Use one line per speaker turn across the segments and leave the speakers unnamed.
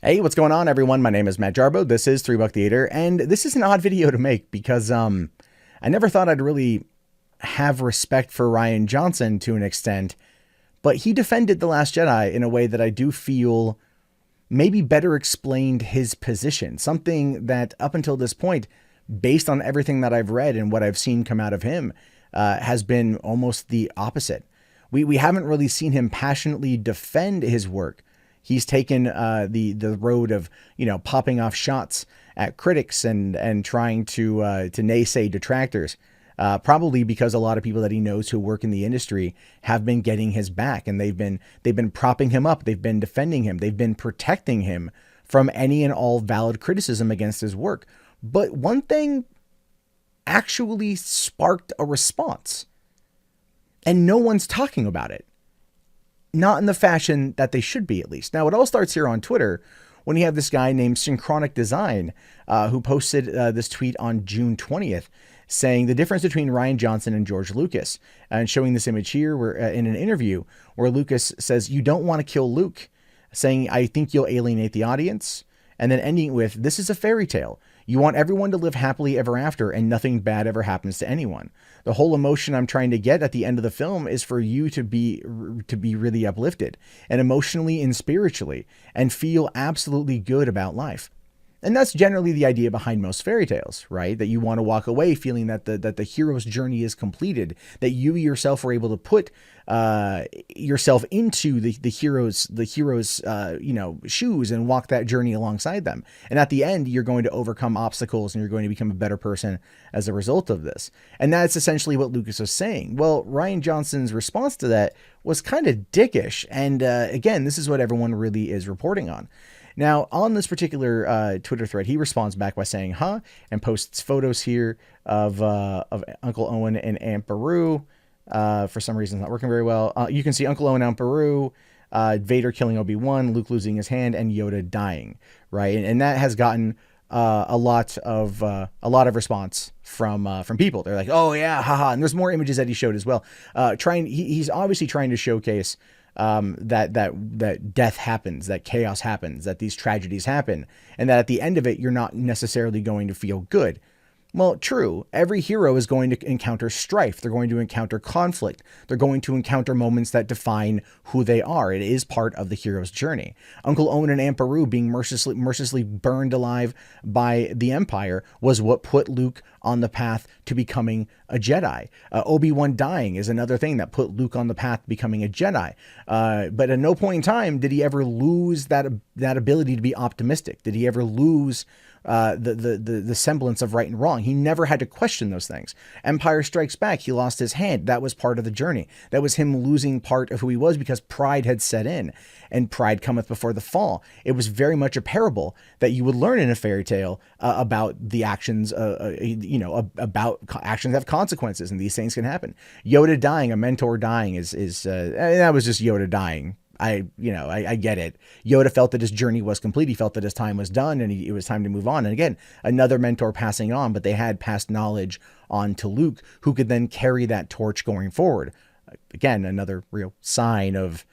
Hey, what's going on, everyone? My name is Matt Jarbo. This is Three Buck Theater, and this is an odd video to make because I never thought I'd really have respect for Rian Johnson to an extent, but he defended The Last Jedi in a way that I do feel maybe better explained his position. Something that up until this point, based on everything that I've read and what I've seen come out of him, has been almost the opposite. We haven't really seen him passionately defend his work. He's taken the road of popping off shots at critics and trying to naysay detractors. Probably because a lot of people that he knows who work in the industry have been getting his back, and they've been propping him up, they've been defending him, they've been protecting him from any and all valid criticism against his work. But one thing actually sparked a response, and no one's talking about it. Not in the fashion that they should be, at least. Now, it all starts here on Twitter when you have this guy named Synchronic Design who posted this tweet on June 20th saying the difference between Rian Johnson and George Lucas, and showing this image here where in an interview where Lucas says, "You don't want to kill Luke," saying, "I think you'll alienate the audience," and then ending with, "This is a fairy tale. You want everyone to live happily ever after and nothing bad ever happens to anyone. The whole emotion I'm trying to get at the end of the film is for you to be really uplifted and emotionally and spiritually and feel absolutely good about life." And that's generally the idea behind most fairy tales, right? That you want to walk away feeling that the hero's journey is completed, that you yourself were able to put yourself into the hero's shoes and walk that journey alongside them. And at the end, you're going to overcome obstacles and you're going to become a better person as a result of this. And that's essentially what Lucas was saying. Well, Rian Johnson's response to that was kind of dickish. And again, this is what everyone really is reporting on. Now, on this particular Twitter thread, he responds back by saying, "Huh," and posts photos here of Uncle Owen and Aunt Beru. For some reason, it's not working very well. You can see Uncle Owen and Aunt Beru, Vader killing Obi-Wan, Luke losing his hand, and Yoda dying, right? And that has gotten a lot of response from people. They're like, "Oh yeah, haha!" And there's more images that he showed as well. He's obviously trying to showcase that death happens, that chaos happens, that these tragedies happen, and that at the end of it, you're not necessarily going to feel good. Well, true. Every hero is going to encounter strife. They're going to encounter conflict. They're going to encounter moments that define who they are. It is part of the hero's journey. Uncle Owen and Aunt Beru being mercilessly burned alive by the Empire was what put Luke on the path to becoming a Jedi. Obi-Wan dying is another thing that put Luke on the path to becoming a Jedi. But at no point in time did he ever lose that ability to be optimistic. Did he ever lose the semblance of right and wrong? He never had to question those things. Empire Strikes Back, he lost his hand. That was part of the journey. That was him losing part of who he was because pride had set in, and pride cometh before the fall. It was very much a parable that you would learn in a fairy tale about the actions, about actions have consequences, and these things can happen. Yoda dying, a mentor dying is that was just Yoda dying. I get it. Yoda felt that his journey was complete. He felt that his time was done and it was time to move on. And again, another mentor passing on, but they had passed knowledge on to Luke, who could then carry that torch going forward. Again, another real sign of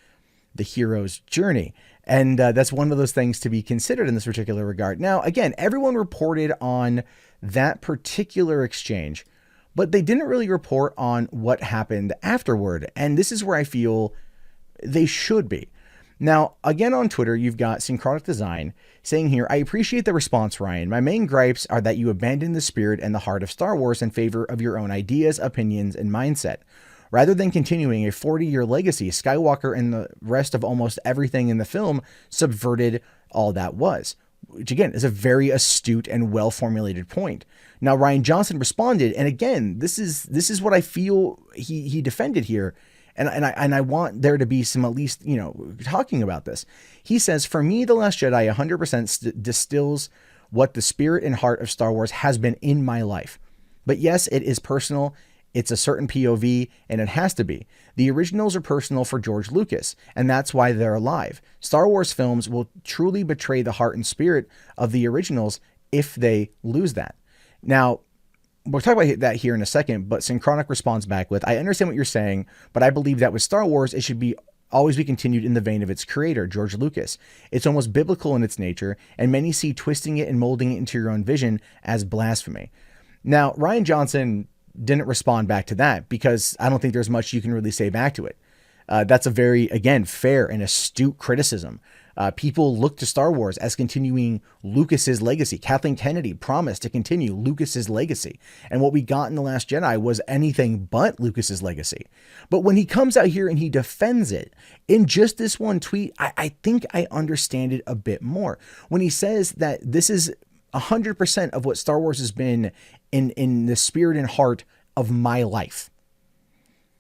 the hero's journey. And that's one of those things to be considered in this particular regard. Now, again, everyone reported on that particular exchange, but they didn't really report on what happened afterward. And this is where I feel they should be. Now, again, on Twitter, you've got Synchronic Design saying here, "I appreciate the response, Rian. My main gripes are that you abandon the spirit and the heart of Star Wars in favor of your own ideas, opinions, and mindset. Rather than continuing a 40-year legacy, Skywalker and the rest of almost everything in the film subverted all that was." Which, again, is a very astute and well-formulated point. Now, Rian Johnson responded, and again, this is what I feel he defended here. And I want there to be some, at least, talking about this. He says, "For me, The Last Jedi 100% distills what the spirit and heart of Star Wars has been in my life. But yes, it is personal. It's a certain POV, and it has to be. The originals are personal for George Lucas, and that's why they're alive. Star Wars films will truly betray the heart and spirit of the originals if they lose that." Now, we'll talk about that here in a second, but Synchronic responds back with, "I understand what you're saying, but I believe that with Star Wars, it should be always be continued in the vein of its creator, George Lucas. It's almost biblical in its nature, and many see twisting it and molding it into your own vision as blasphemy. Now, Rian Johnson didn't respond back to that because I don't think there's much you can really say back to it. That's a very, again, fair and astute criticism. People look to Star Wars as continuing Lucas's legacy. Kathleen Kennedy promised to continue Lucas's legacy. And what we got in The Last Jedi was anything but Lucas's legacy. But when he comes out here and he defends it in just this one tweet, I think I understand it a bit more. When he says that this is 100% of what Star Wars has been in the spirit and heart of my life.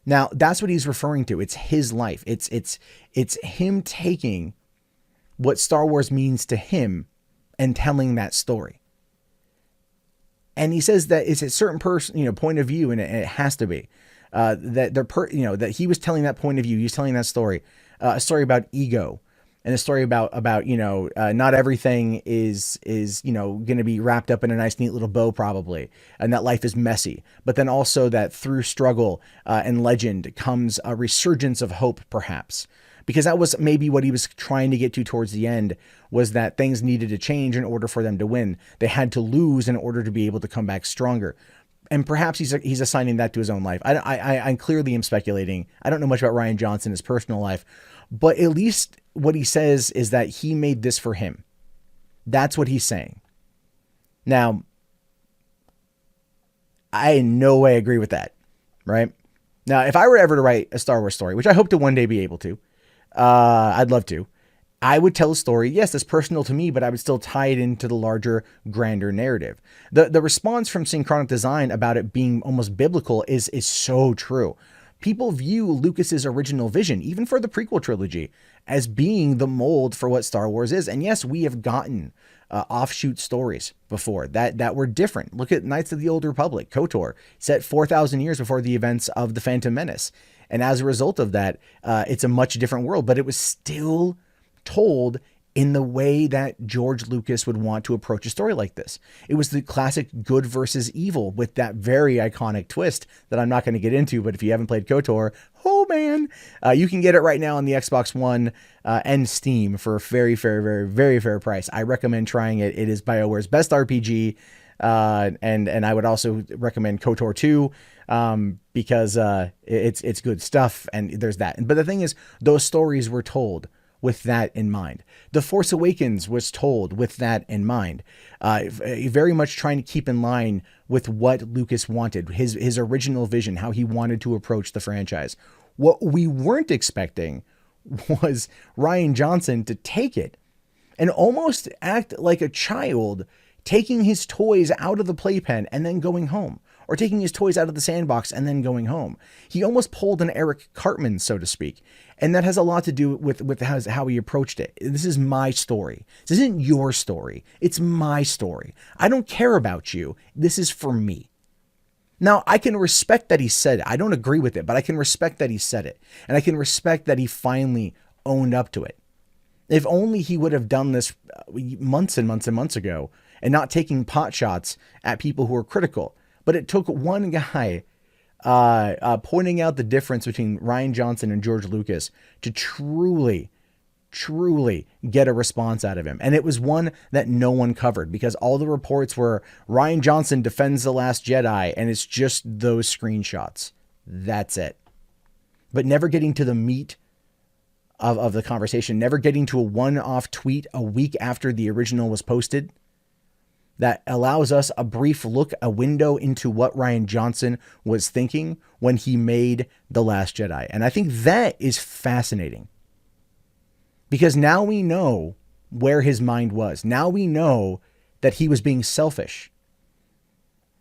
Now, that's what he's referring to. It's his life. It's him taking what Star Wars means to him and telling that story. And he says that it's a certain person, point of view, and it has to be that he was telling that point of view. He's telling that story, a story about ego, and a story about not everything is going to be wrapped up in a nice, neat little bow, probably, and that life is messy. But then also that through struggle and legend comes a resurgence of hope, perhaps. Because that was maybe what he was trying to get to towards the end, was that things needed to change in order for them to win. They had to lose in order to be able to come back stronger. And perhaps he's assigning that to his own life. I clearly am speculating. I don't know much about Rian Johnson, his personal life, but at least what he says is that he made this for him. That's what he's saying. Now, I in no way agree with that, right? Now, if I were ever to write a Star Wars story, which I hope to one day be able to, I'd love to, I would tell a story, yes, that's personal to me, but I would still tie it into the larger, grander narrative. The response from Synchronic Design about it being almost biblical is so true. People view Lucas's original vision, even for the prequel trilogy, as being the mold for what Star Wars is. And yes, we have gotten offshoot stories before that were different. Look at Knights of the Old Republic, KOTOR, set 4,000 years before the events of The Phantom Menace. And as a result of that, it's a much different world, but it was still told in the way that George Lucas would want to approach a story like this. It was the classic good versus evil with that very iconic twist that I'm not going to get into, but if you haven't played KOTOR, oh man, you can get it right now on the Xbox One and Steam for a very, very, very, very fair price. I recommend trying it. It is BioWare's best RPG, and I would also recommend KOTOR 2 because it's good stuff, and there's that. But the thing is, those stories were told with that in mind. The Force Awakens was told with that in mind, very much trying to keep in line with what Lucas wanted, his original vision, how he wanted to approach the franchise. What we weren't expecting was Rian Johnson to take it and almost act like a child, taking his toys out of the playpen and then going home, or taking his toys out of the sandbox and then going home. He almost pulled an Eric Cartman, so to speak. And that has a lot to do with how he approached it. This is my story. This isn't your story. It's my story. I don't care about you. This is for me. Now, I can respect that he said it. I don't agree with it, but I can respect that he said it. And I can respect that he finally owned up to it. If only he would have done this months and months and months ago and not taking pot shots at people who are critical. But it took one guy pointing out the difference between Rian Johnson and George Lucas to truly get a response out of him. And it was one that no one covered, because all the reports were Rian Johnson defends The Last Jedi, and it's just those screenshots. That's it. But never getting to the meat of the conversation, never getting to a one-off tweet a week after the original was posted that allows us a brief look, a window into what Rian Johnson was thinking when he made The Last Jedi. And I think that is fascinating, because now we know where his mind was. Now we know that he was being selfish.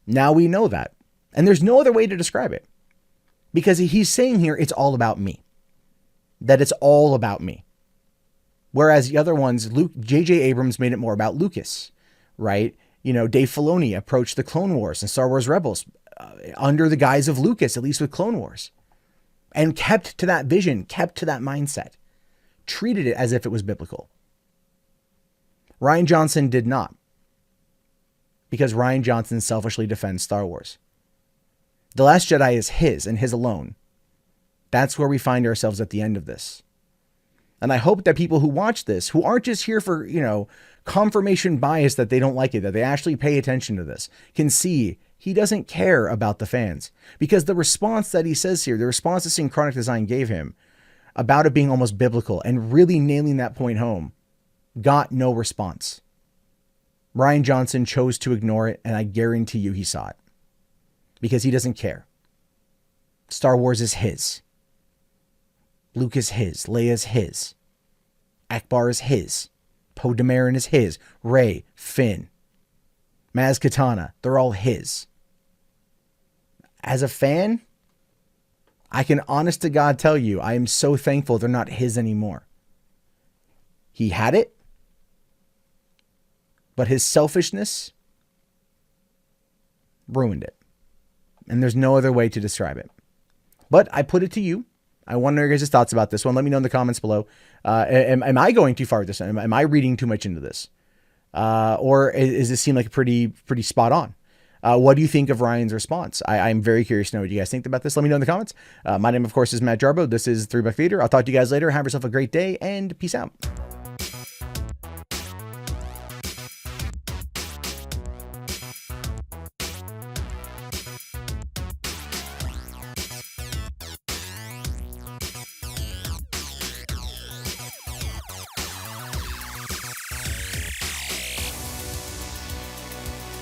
Now we know that. And there's no other way to describe it, because he's saying here, it's all about me, that it's all about me. Whereas the other ones, J.J. Abrams made it more about Lucas, right? Dave Filoni approached the Clone Wars and Star Wars Rebels under the guise of Lucas, at least with Clone Wars, and kept to that vision, kept to that mindset, treated it as if it was biblical. Rian Johnson did not, because Rian Johnson selfishly defends Star Wars. The Last Jedi is his and his alone. That's where we find ourselves at the end of this. And I hope that people who watch this, who aren't just here for, confirmation bias that they don't like it, that they actually pay attention to this, can see he doesn't care about the fans. Because the response that he says here, the response that Synchronic Design gave him about it being almost biblical and really nailing that point home, got no response. Rian Johnson chose to ignore it, and I guarantee you he saw it. Because he doesn't care. Star Wars is his. Luke is his. Leia is his. Akbar is his. Poe Dameron is his. Rey, Finn, Maz Kanata, they're all his. As a fan, I can honest to God tell you, I am so thankful they're not his anymore. He had it, but his selfishness ruined it. And there's no other way to describe it. But I put it to you. I wonder your guys' thoughts about this one. Let me know in the comments below. Am I going too far with this? Am I reading too much into this? Or does this seem like pretty spot on? What do you think of Ryan's response? I'm very curious to know what you guys think about this. Let me know in the comments. My name, of course, is Matt Jarbo. This is 3 Buck Theater. I'll talk to you guys later. Have yourself a great day, and peace out.